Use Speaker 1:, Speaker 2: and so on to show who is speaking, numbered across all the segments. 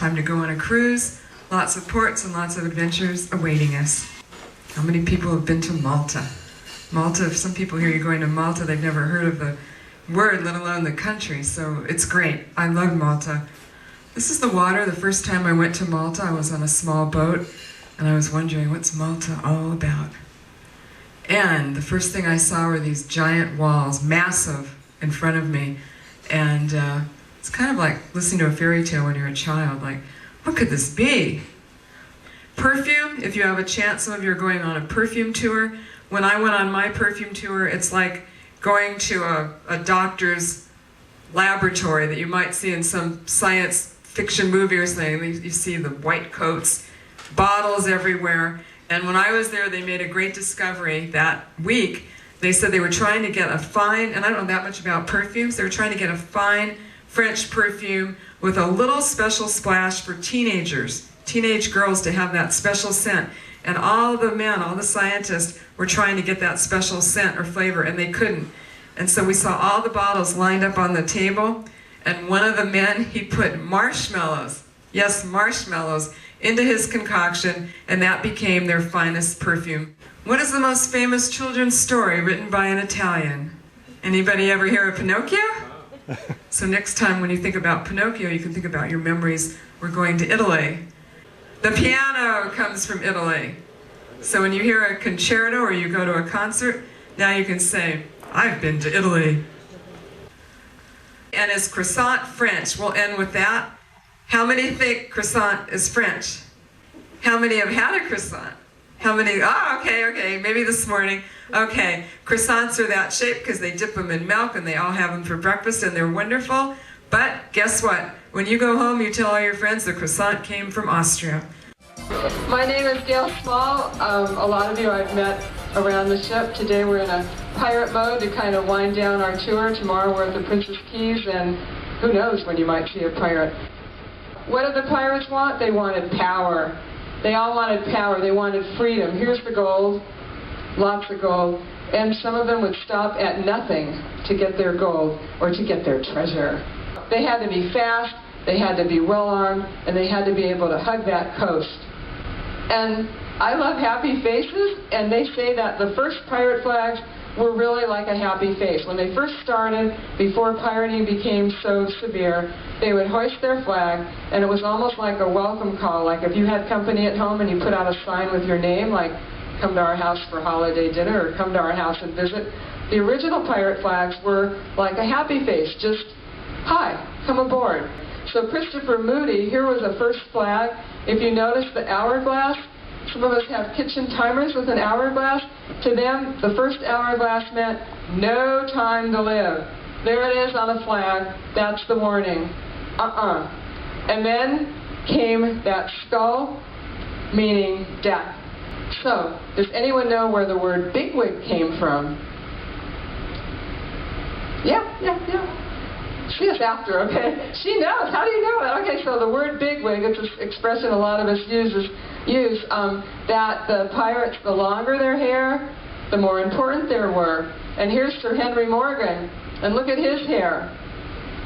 Speaker 1: Time to go on a cruise, lots of ports and lots of adventures awaiting us. How many people have been to Malta? Malta, if some people hear you're going to Malta, they've never heard of the word, let alone the country, so it's great. I love Malta. This is the water. The first time I went to Malta, I was on a small boat, and I was wondering, what's Malta all about? And the first thing I saw were these giant walls, massive, in front of me, and it's kind of like listening to a fairy tale when you're a child, like, what could this be? Perfume, if you have a chance, some of you are going on a perfume tour. When I went on my perfume tour, it's like going to a doctor's laboratory that you might see in some science fiction movie or something. You see the white coats, bottles everywhere. And when I was there, they made a great discovery that week. They said they were trying to get a fine, and I don't know that much about perfumes, they were trying to get a fine French perfume with a little special splash for teenagers, teenage girls, to have that special scent. And all the men, all the scientists were trying to get that special scent or flavor, and they couldn't. And so we saw all the bottles lined up on the table, and one of the men, he put marshmallows, yes, marshmallows, into his concoction, and that became their finest perfume. What is the most famous children's story written by an Italian? Anybody ever hear of Pinocchio? So next time when you think about Pinocchio, you can think about your memories. We're going to Italy. The piano comes from Italy. So when you hear a concerto or you go to a concert, now you can say, I've been to Italy. And is croissant French? We'll end with that. How many think croissant is French? How many have had a croissant? How many? Oh, okay, maybe this morning. Okay, croissants are that shape because they dip them in milk and they all have them for breakfast and they're wonderful. But guess what? When you go home, you tell all your friends the croissant came from Austria. My name is Gail Small. A lot of you I've met around the ship. Today we're in a pirate mode to kind of wind down our tour. Tomorrow we're at the Princess Keys, and who knows when you might see a pirate. What did the pirates want? They wanted power. They all wanted power. They wanted freedom. Here's the gold, lots of gold. And some of them would stop at nothing to get their gold or to get their treasure. They had to be fast, they had to be well-armed, and they had to be able to hug that coast. And I love happy faces, and they say that the first pirate flags were really like a happy face. When they first started, before pirating became so severe, they would hoist their flag, and it was almost like a welcome call, like if you had company at home and you put out a sign with your name, like, come to our house for holiday dinner, or come to our house and visit. The original pirate flags were like a happy face, just, hi, come aboard. So Christopher Moody, here was the first flag. If you notice the hourglass, some of us have kitchen timers with an hourglass. To them, the first hourglass meant no time to live. There it is on a flag. That's the warning. And then came that skull, meaning death. So, does anyone know where the word bigwig came from? Yeah. She is after, okay? She knows. How do you know it? Okay, so the word bigwig, it's an expression a lot of us use that the pirates, the longer their hair, the more important they were. And here's Sir Henry Morgan, and look at his hair.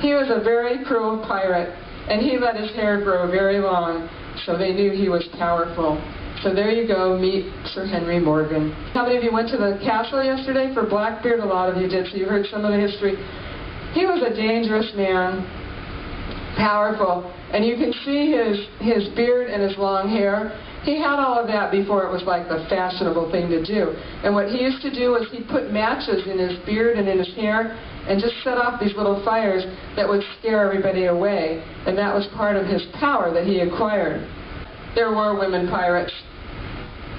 Speaker 1: He was a very cruel pirate, and he let his hair grow very long, so they knew he was powerful. So there you go, meet Sir Henry Morgan. How many of you went to the castle yesterday for Blackbeard? A lot of you did, so you heard some of the history. He was a dangerous man, powerful, and you can see his beard and his long hair. He had all of that before it was like the fashionable thing to do. And what he used to do was he put matches in his beard and in his hair and just set off these little fires that would scare everybody away. And that was part of his power that he acquired. There were women pirates.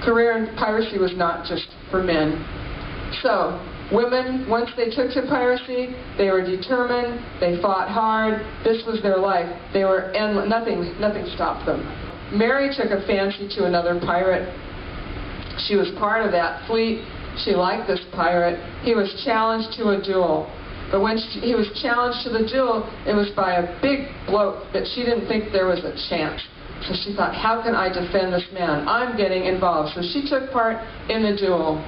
Speaker 1: Career in piracy was not just for men. So, women, once they took to piracy, they were determined, they fought hard, this was their life. They were endless, nothing stopped them. Mary took a fancy to another pirate. She was part of that fleet. She liked this pirate. He was challenged to a duel. But when he was challenged to the duel, it was by a big bloke that she didn't think there was a chance. So she thought, how can I defend this man? I'm getting involved. So she took part in the duel.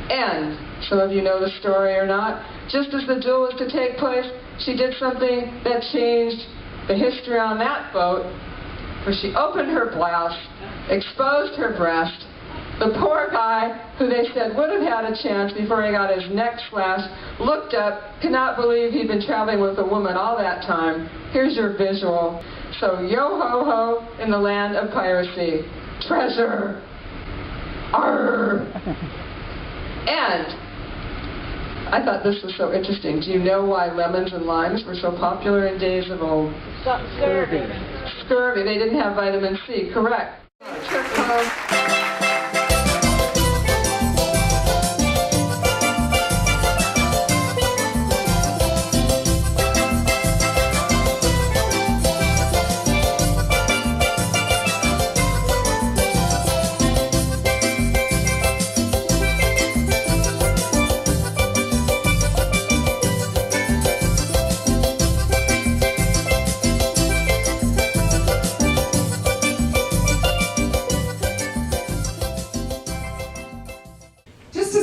Speaker 1: And, some of you know the story or not, just as the duel was to take place, she did something that changed the history on that boat.
Speaker 2: where she opened her blouse, exposed her breast. The poor guy, who they said would have had a chance before he got his neck slashed, looked up, could not believe he'd been traveling with a woman all that time. Here's your visual. So yo-ho-ho in the land of piracy. Treasure. Arr. And I thought this was so interesting. Do you know why lemons and limes were so popular in days of old?
Speaker 3: Scurvy.
Speaker 2: Scurvy. They didn't have vitamin C. Correct.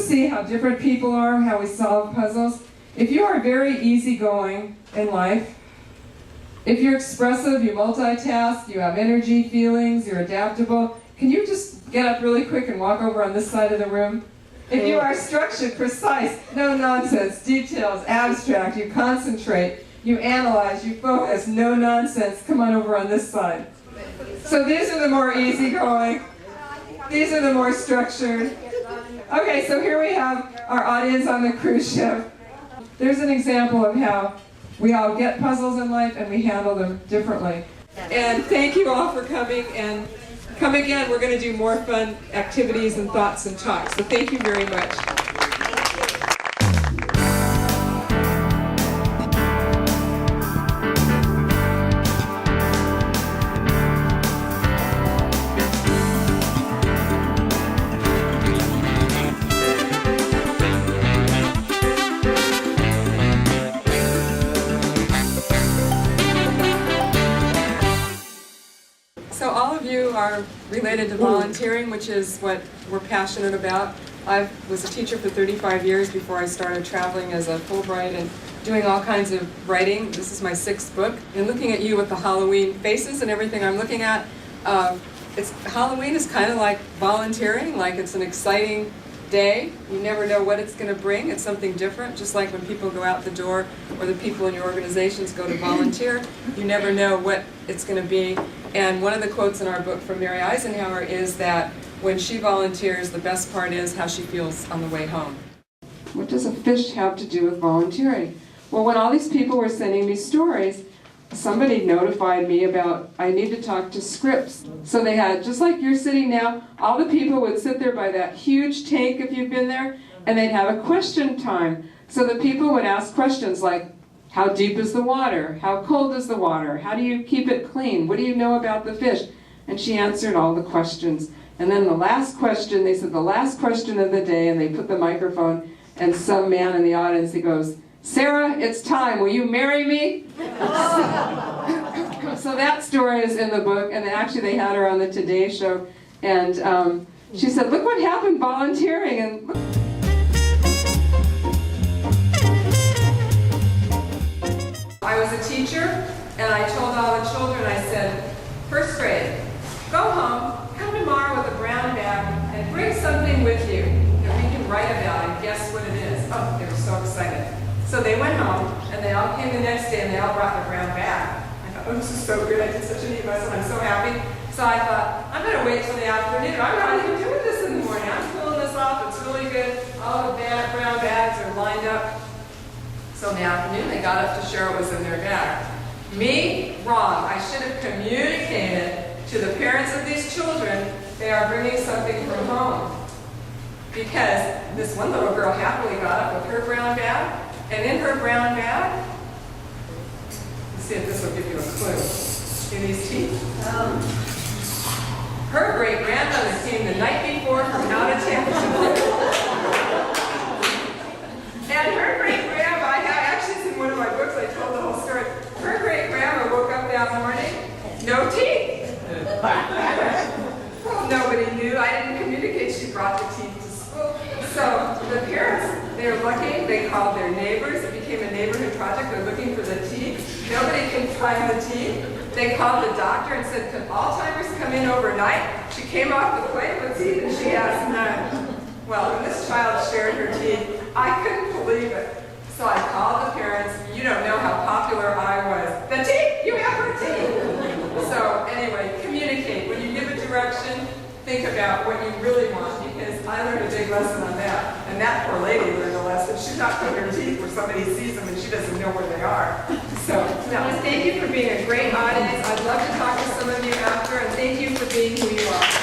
Speaker 4: See how different people are, how we solve puzzles. If you are very easygoing in life, if you're expressive, you multitask, you have energy, feelings, you're adaptable, can you just get up really quick and walk over on this side of the room? If you are structured, precise, no nonsense, details, abstract, you concentrate, you analyze, you focus, no nonsense, come on over on this side. So these are the more easygoing, these are the more structured. Okay, so here we have our audience on the cruise ship. There's an example of how we all get puzzles in life and we handle them differently. And thank you all for coming, and come again. We're going to do more fun activities and thoughts and talks. So thank you very much. So all of you are related to volunteering, which is what we're passionate about. I was a teacher for 35 years before I started traveling as a Fulbright and doing all kinds of writing. This is my 6th book. And looking at you with the Halloween faces and everything I'm looking at, Halloween is kind of like volunteering, like it's an exciting day. You never know what it's going to bring. It's something different, just like when people go out the door or the people in your organizations go to volunteer. You never know what it's going to be. And one of the quotes in our book from Mary Eisenhower is that when she volunteers, the best part is how she feels on the way home. What does a fish have to do with volunteering? Well, when all these people were sending me stories, somebody notified me about I need to talk to Scripps. So they had, just like you're sitting now, all the people would sit there by that huge tank, if you've been there, and they'd have a question time. So the people would ask questions like, how deep is the water? How cold is the water? How do you keep it clean? What do you know about the fish? And she answered all the questions. And then the last question, they said the last question of the day, and they put the microphone, and some man in the audience, he goes, Sarah, it's time, will you marry me? So that story is in the book, and then actually they had her on the Today Show, and she said, look what happened volunteering. And look. I was a teacher, and I told all the children, I said, first grade, go home, come tomorrow with a brown bag, and bring something with you that we can write about and guess what it is. Oh, they were so excited. So they went home, and they all came the next day, and they all brought their brown bag. I thought, oh, this is so good. I did such a neat lesson. I'm so happy. So I thought, I'm going to wait till the afternoon. I'm not even doing this in the morning. I'm pulling this off. It's really good. All the brown bags are lined up. So in the afternoon, they got up to share what was in their bag. Me? Wrong. I should have communicated to the parents of these children they are bringing something from home. Because this one little girl happily got up with her brown bag, and in her brown bag, let's see if this will give you a clue. In these teeth. Her great-grandmother came the night before from out of town. And her great-grandma, actually it's in one of my books, I told the whole story. Her great-grandma woke up that morning, no teeth. Well, nobody knew. I didn't communicate she brought the teeth to school. So the parents,
Speaker 2: They were looking, they called their neighbors, it became a neighborhood project, they're looking for the teeth. Nobody can find the teeth. They called the doctor and said, "Could Alzheimer's come in overnight?" She came off the plane with teeth and she has none. Well, when this child shared her teeth, I couldn't believe it. So I called the parents. You don't know how popular I was. The teeth! You have her teeth! So anyway, communicate. When you give a direction, think about what you really want, because I learned a big lesson on that. And that poor lady learned a lesson. She's not putting her teeth where somebody sees them and she doesn't know where they are. So now, thank you for being a great audience. I'd love to talk to some of you after, and thank you for being who you are.